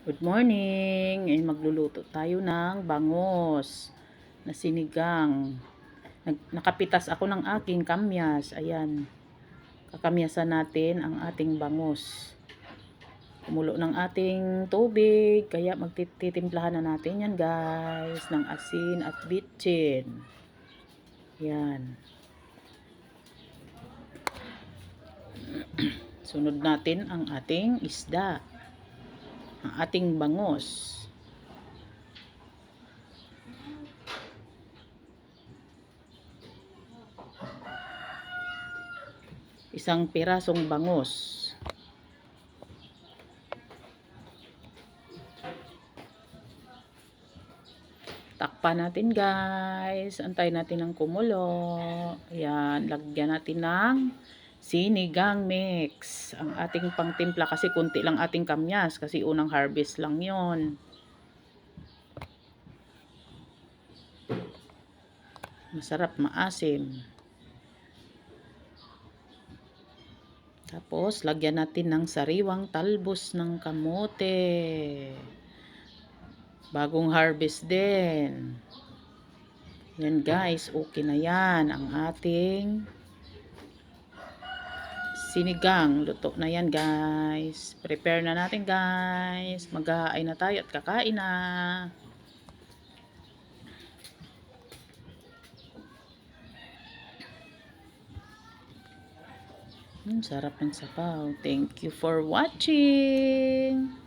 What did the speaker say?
Good morning! Ngayon magluluto tayo ng bangos na sinigang. Nakapitas ako ng aking kamyas. Ayan. Kakamyasan natin ang ating bangos. Kumulo ng ating tubig. Kaya magtitimplahan na natin yan guys. Ng asin at bitchin. Ayan. Sunod natin ang ating isda. Ang ating bangos. Isang pirasong bangos. Takpan natin guys. Antayin natin ng kumulo. Ayan. Lagyan natin ng sinigang mix. Ang ating pangtimpla kasi kunti lang ating kamyas. Kasi unang harvest lang yon. Masarap, maasim. Tapos, lagyan natin ng sariwang talbos ng kamote. Bagong harvest din. Yan guys, okay na yan. Ang ating sinigang. Luto na yan guys. Prepare na natin guys. Mag-aay na tayo at kakain na. Sarap ng sabaw. Thank you for watching.